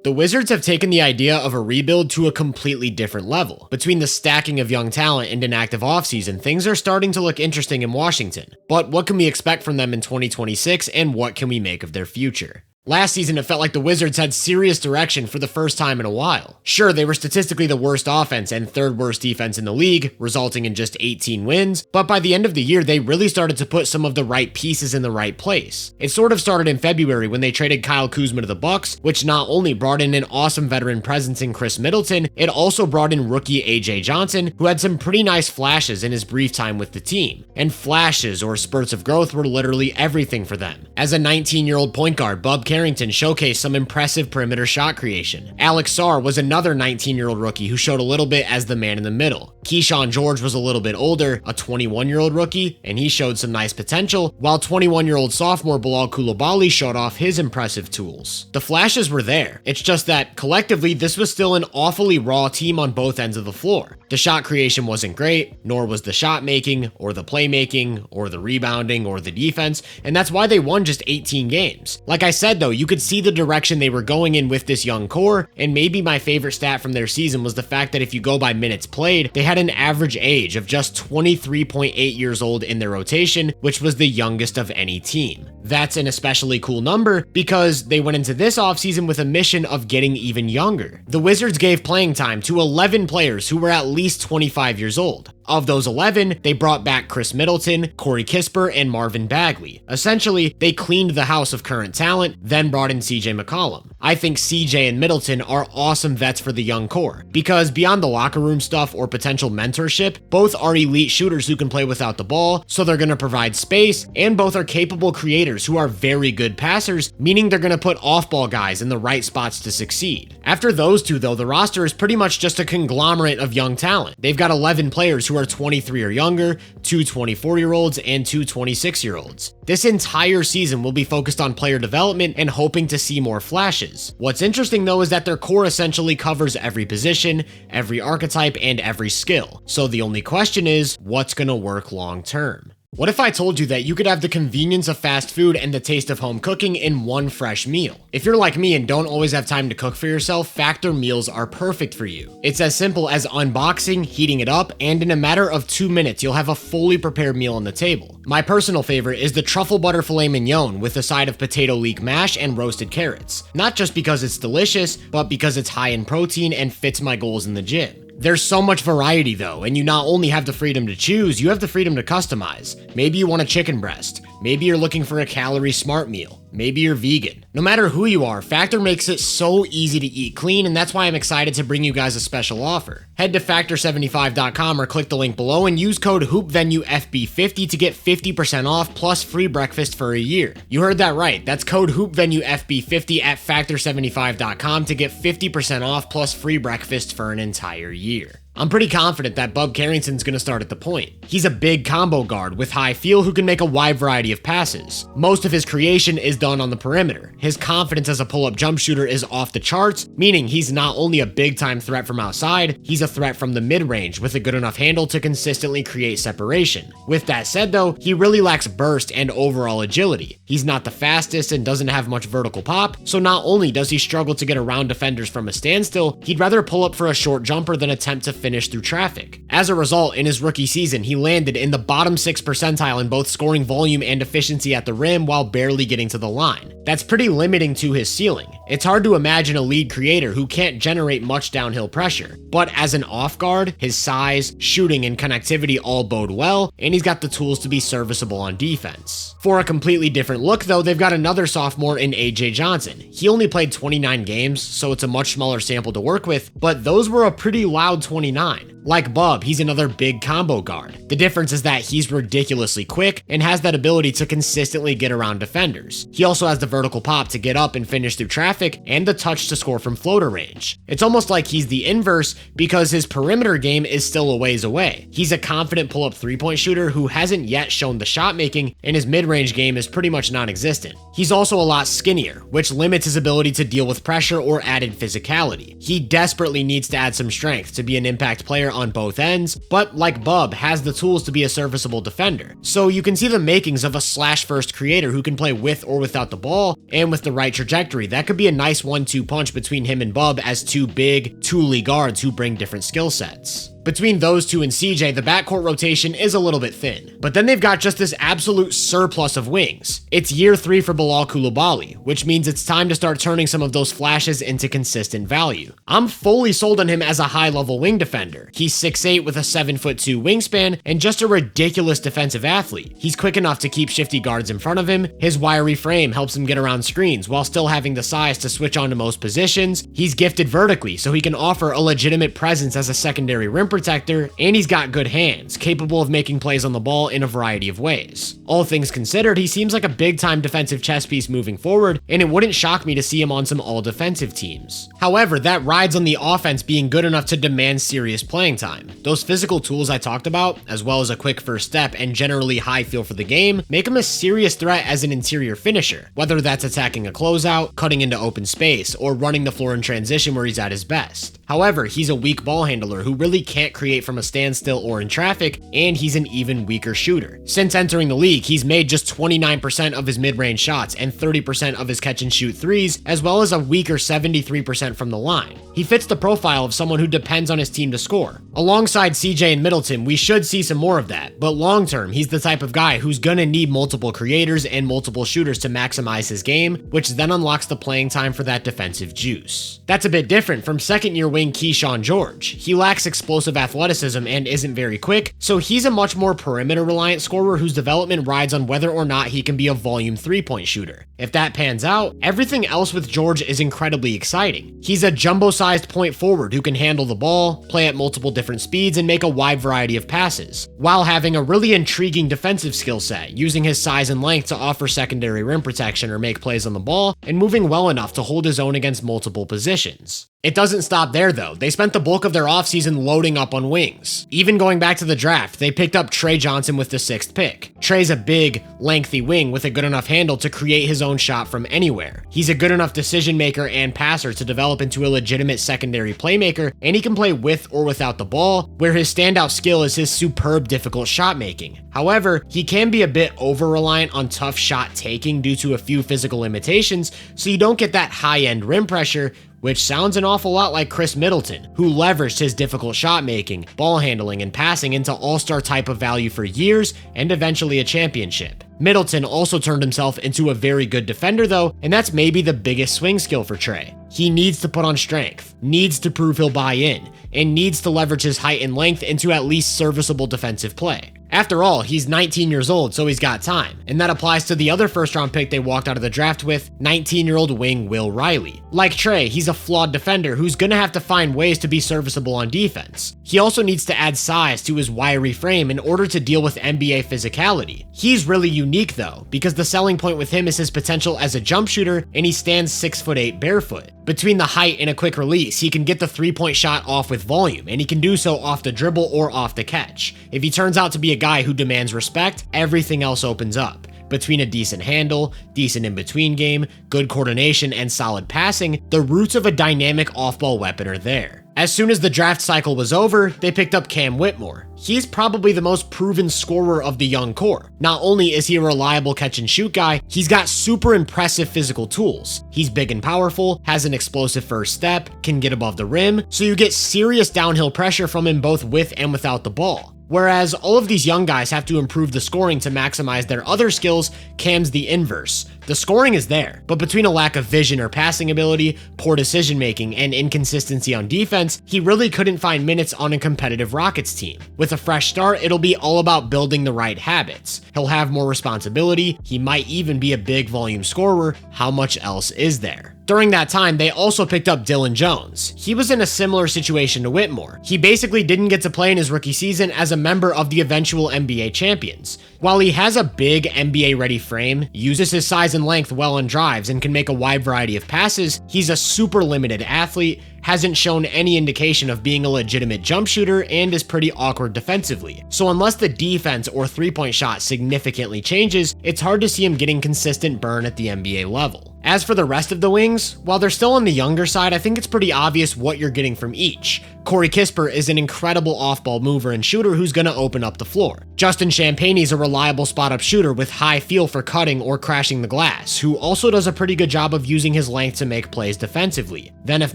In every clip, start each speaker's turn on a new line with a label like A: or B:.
A: The Wizards have taken the idea of a rebuild to a completely different level. Between the stacking of young talent and an active offseason, things are starting to look interesting in Washington. But what can we expect from them in 2026, and what can we make of their future? Last season, it felt like the Wizards had serious direction for the first time in a while. Sure, they were statistically the worst offense and third worst defense in the league, resulting in just 18 wins, but by the end of the year, they really started to put some of the right pieces in the right place. It sort of started in February when they traded Kyle Kuzma to the Bucks, which not only brought in an awesome veteran presence in Chris Middleton, it also brought in rookie AJ Johnson, who had some pretty nice flashes in his brief time with the team. And flashes or spurts of growth were literally everything for them. As a 19-year-old point guard, Bub Carrington showcased some impressive perimeter shot creation. Alex Sarr was another 19-year-old rookie who showed a little bit as the man in the middle. Keyshawn George was a little bit older, a 21-year-old rookie, and he showed some nice potential, while 21-year-old sophomore Bilal Coulibaly showed off his impressive tools. The flashes were there. It's just that, collectively, this was still an awfully raw team on both ends of the floor. The shot creation wasn't great, nor was the shot making, or the playmaking, or the rebounding, or the defense, and that's why they won just 18 games. Like I said though, you could see the direction they were going in with this young core, and maybe my favorite stat from their season was the fact that if you go by minutes played, they had an average age of just 23.8 years old in their rotation, which was the youngest of any team. That's an especially cool number because they went into this offseason with a mission of getting even younger. The Wizards gave playing time to 11 players who were at least 25 years old. Of those 11, they brought back Chris Middleton, Corey Kispert, and Marvin Bagley. Essentially, they cleaned the house of current talent, then brought in CJ McCollum. I think CJ and Middleton are awesome vets for the young core, because beyond the locker room stuff or potential mentorship, both are elite shooters who can play without the ball, so they're going to provide space, and both are capable creators who are very good passers, meaning they're going to put off-ball guys in the right spots to succeed. After those two though, the roster is pretty much just a conglomerate of young talent. They've got 11 players who are 23 or younger, 2 24-year-olds, and 2 26-year-olds. This entire season will be focused on player development and hoping to see more flashes. What's interesting though is that their core essentially covers every position, every archetype, and every skill. So the only question is, what's gonna work long term? What if I told you that you could have the convenience of fast food and the taste of home cooking in one fresh meal? If you're like me and don't always have time to cook for yourself, Factor meals are perfect for you. It's as simple as unboxing, heating it up, and in a matter of 2 minutes, you'll have a fully prepared meal on the table. My personal favorite is the truffle butter filet mignon with a side of potato leek mash and roasted carrots. Not just because it's delicious, but because it's high in protein and fits my goals in the gym. There's so much variety though, and you not only have the freedom to choose, you have the freedom to customize. Maybe you want a chicken breast. Maybe you're looking for a calorie smart meal. Maybe you're vegan. No matter who you are, Factor makes it so easy to eat clean, and that's why I'm excited to bring you guys a special offer. Head to Factor75.com or click the link below and use code HoopVenueFB50 to get 50% off plus free breakfast for a year. You heard that right. That's code HoopVenueFB50 at Factor75.com to get 50% off plus free breakfast for an entire year. I'm pretty confident that Bub Carrington's going to start at the point. He's a big combo guard with high feel who can make a wide variety of passes. Most of his creation is done on the perimeter. His confidence as a pull-up jump shooter is off the charts, meaning he's not only a big-time threat from outside, he's a threat from the mid-range with a good enough handle to consistently create separation. With that said though, he really lacks burst and overall agility. He's not the fastest and doesn't have much vertical pop, so not only does he struggle to get around defenders from a standstill, he'd rather pull up for a short jumper than attempt to finish through traffic. As a result, in his rookie season, he landed in the bottom 6 percentile in both scoring volume and efficiency at the rim while barely getting to the line. That's pretty limiting to his ceiling. It's hard to imagine a lead creator who can't generate much downhill pressure, but as an off guard, his size, shooting, and connectivity all bode well, and he's got the tools to be serviceable on defense. For a completely different look though, they've got another sophomore in AJ Johnson. He only played 29 games, so it's a much smaller sample to work with, but those were a pretty loud 29. Like Bub, he's another big combo guard. The difference is that he's ridiculously quick and has that ability to consistently get around defenders. He also has the vertical pop to get up and finish through traffic and the touch to score from floater range. It's almost like he's the inverse because his perimeter game is still a ways away. He's a confident pull-up three-point shooter who hasn't yet shown the shot making, and his mid-range game is pretty much non-existent. He's also a lot skinnier, which limits his ability to deal with pressure or added physicality. He desperately needs to add some strength to be an impact player on both ends, but like Bub, has the tools to be a serviceable defender. So you can see the makings of a slash-first creator who can play with or without the ball, and with the right trajectory, that could be be a nice 1-2 punch between him and Bub as two big, tooly guards who bring different skill sets. Between those two and CJ, the backcourt rotation is a little bit thin. But then they've got just this absolute surplus of wings. It's year 3 for Bilal Coulibaly, which means it's time to start turning some of those flashes into consistent value. I'm fully sold on him as a high-level wing defender. He's 6'8" with a 7'2" wingspan and just a ridiculous defensive athlete. He's quick enough to keep shifty guards in front of him. His wiry frame helps him get around screens while still having the size to switch onto most positions. He's gifted vertically, so he can offer a legitimate presence as a secondary rim protector, and he's got good hands, capable of making plays on the ball in a variety of ways. All things considered, he seems like a big-time defensive chess piece moving forward, and it wouldn't shock me to see him on some all-defensive teams. However, that rides on the offense being good enough to demand serious playing time. Those physical tools I talked about, as well as a quick first step and generally high feel for the game, make him a serious threat as an interior finisher, whether that's attacking a closeout, cutting into open space, or running the floor in transition where he's at his best. However, he's a weak ball handler who really can't create from a standstill or in traffic, and he's an even weaker shooter. Since entering the league, he's made just 29% of his mid-range shots and 30% of his catch-and-shoot threes, as well as a weaker 73% from the line. He fits the profile of someone who depends on his team to score. Alongside CJ and Middleton, we should see some more of that, but long-term, he's the type of guy who's gonna need multiple creators and multiple shooters to maximize his game, which then unlocks the playing time for that defensive juice. That's a bit different from second-year wing Keyshawn George. He lacks explosive athleticism and isn't very quick, so he's a much more perimeter-reliant scorer whose development rides on whether or not he can be a volume three-point shooter. If that pans out, everything else with George is incredibly exciting. He's a jumbo-sized point forward who can handle the ball, play at multiple different speeds, and make a wide variety of passes, while having a really intriguing defensive skill set, using his size and length to offer secondary rim protection or make plays on the ball, and moving well enough to hold his own against multiple positions. It doesn't stop there though. They spent the bulk of their offseason loading up on wings. Even going back to the draft, they picked up Trey Johnson with the 6th pick. Trey's a big, lengthy wing with a good enough handle to create his own shot from anywhere. He's a good enough decision maker and passer to develop into a legitimate secondary playmaker, and he can play with or without the ball, where his standout skill is his superb difficult shot making. However, he can be a bit over-reliant on tough shot taking due to a few physical limitations, so you don't get that high-end rim pressure, which sounds an awful lot like Chris Middleton, who leveraged his difficult shot making, ball handling, and passing into all-star type of value for years and eventually a championship. Middleton also turned himself into a very good defender though, and that's maybe the biggest swing skill for Trey. He needs to put on strength, needs to prove he'll buy in, and needs to leverage his height and length into at least serviceable defensive play. After all, he's 19 years old, so he's got time, and that applies to the other first-round pick they walked out of the draft with, 19-year-old wing Will Riley. Like Trey, he's a flawed defender who's gonna have to find ways to be serviceable on defense. He also needs to add size to his wiry frame in order to deal with NBA physicality. He's really unique though, because the selling point with him is his potential as a jump shooter, and he stands 6'8" barefoot. Between the height and a quick release, he can get the three-point shot off with volume, and he can do so off the dribble or off the catch. If he turns out to be a guy who demands respect, everything else opens up. Between a decent handle, decent in-between game, good coordination, and solid passing, the roots of a dynamic off-ball weapon are there. As soon as the draft cycle was over, they picked up Cam Whitmore. He's probably the most proven scorer of the young core. Not only is he a reliable catch-and-shoot guy, he's got super impressive physical tools. He's big and powerful, has an explosive first step, can get above the rim, so you get serious downhill pressure from him both with and without the ball. Whereas all of these young guys have to improve the scoring to maximize their other skills, Cam's the inverse. The scoring is there, but between a lack of vision or passing ability, poor decision making, and inconsistency on defense, he really couldn't find minutes on a competitive Rockets team. With a fresh start, it'll be all about building the right habits. He'll have more responsibility, he might even be a big volume scorer. How much else is there? During that time, they also picked up Dylan Jones. He was in a similar situation to Whitmore. He basically didn't get to play in his rookie season as a member of the eventual NBA champions. While he has a big NBA-ready frame, uses his size and length well on drives, and can make a wide variety of passes, he's a super limited athlete, hasn't shown any indication of being a legitimate jump shooter, and is pretty awkward defensively. So unless the defense or three-point shot significantly changes, it's hard to see him getting consistent burn at the NBA level. As for the rest of the wings, while they're still on the younger side, I think it's pretty obvious what you're getting from each. Corey Kispert is an incredible off-ball mover and shooter who's going to open up the floor. Justin Champagnie is a reliable spot-up shooter with high feel for cutting or crashing the glass, who also does a pretty good job of using his length to make plays defensively. Then if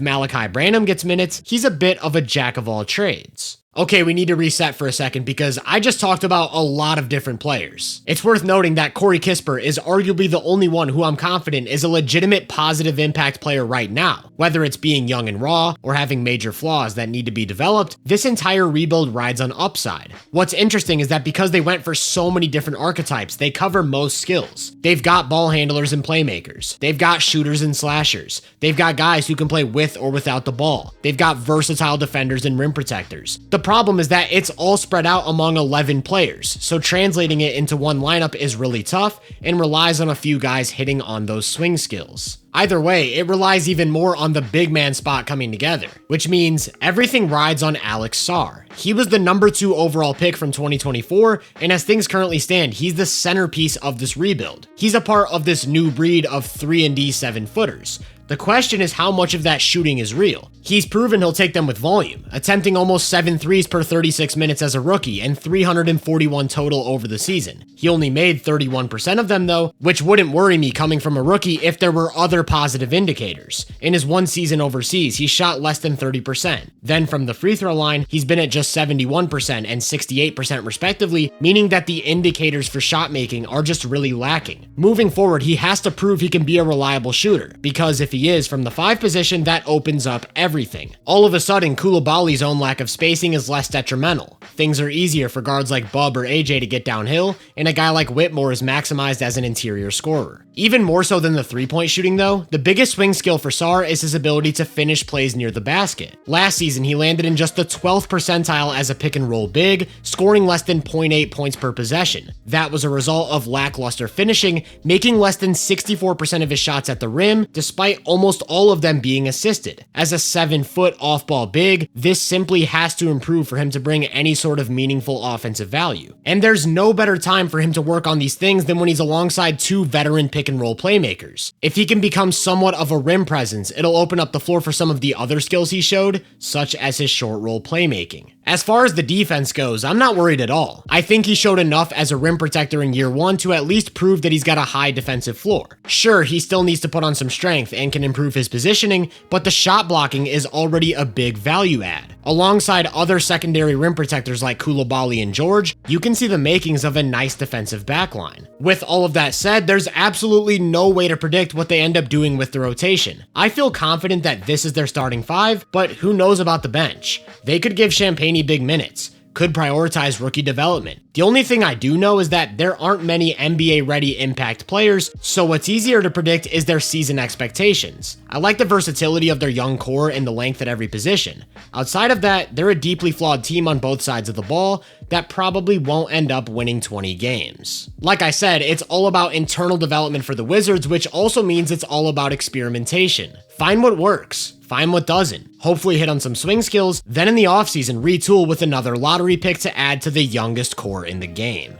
A: Malachi Branham gets minutes, he's a bit of a jack of all trades. Okay, we need to reset for a second because I just talked about a lot of different players. It's worth noting that Corey Kispert is arguably the only one who I'm confident is a legitimate positive impact player right now. Whether it's being young and raw or having major flaws that need to be developed, this entire rebuild rides on upside. What's interesting is that because they went for so many different archetypes, they cover most skills. They've got ball handlers and playmakers. They've got shooters and slashers. They've got guys who can play with or without the ball. They've got versatile defenders and rim protectors. The problem is that it's all spread out among 11 players, so translating it into one lineup is really tough and relies on a few guys hitting on those swing skills. Either way, it relies even more on the big man spot coming together, which means everything rides on Alex Sarr. He was the number 2 overall pick from 2024, and as things currently stand, he's the centerpiece of this rebuild. He's a part of this new breed of 3-and-D 7-footers. The question is how much of that shooting is real. He's proven he'll take them with volume, attempting almost 7 threes per 36 minutes as a rookie and 341 total over the season. He only made 31% of them though, which wouldn't worry me coming from a rookie if there were other positive indicators. In his one season overseas, he shot less than 30%. Then from the free throw line, he's been at just 71% and 68% respectively, meaning that the indicators for shot making are just really lacking. Moving forward, he has to prove he can be a reliable shooter, because if he is from the 5 position, that opens up everything. All of a sudden, Coulibaly's own lack of spacing is less detrimental. Things are easier for guards like Bub or AJ to get downhill, and a guy like Whitmore is maximized as an interior scorer. Even more so than the 3-point shooting though, the biggest swing skill for Sarr is his ability to finish plays near the basket. Last season, he landed in just the 12th percentile as a pick and roll big, scoring less than 0.8 points per possession. That was a result of lackluster finishing, making less than 64% of his shots at the rim, despite almost all of them being assisted. As a 7-foot off-ball big, this simply has to improve for him to bring any sort of meaningful offensive value. And there's no better time for him to work on these things than when he's alongside 2 veteran pick and roll playmakers. If he can become somewhat of a rim presence, it'll open up the floor for some of the other skills he showed, such as his short roll playmaking. As far as the defense goes, I'm not worried at all. I think he showed enough as a rim protector in year 1 to at least prove that he's got a high defensive floor. Sure, he still needs to put on some strength and can improve his positioning, but the shot blocking is already a big value add. Alongside other secondary rim protectors like Coulibaly and George, you can see the makings of a nice defensive backline. With all of that said, there's absolutely no way to predict what they end up doing with the rotation. I feel confident that this is their starting 5, but who knows about the bench? They could give Champagnie big minutes, could prioritize rookie development. The only thing I do know is that there aren't many NBA-ready impact players, so what's easier to predict is their season expectations. I like the versatility of their young core and the length at every position. Outside of that, they're a deeply flawed team on both sides of the ball that probably won't end up winning 20 games. Like I said, it's all about internal development for the Wizards, which also means it's all about experimentation. Find what works, find what doesn't. Hopefully hit on some swing skills, then in the offseason retool with another lottery pick to add to the youngest core in the game.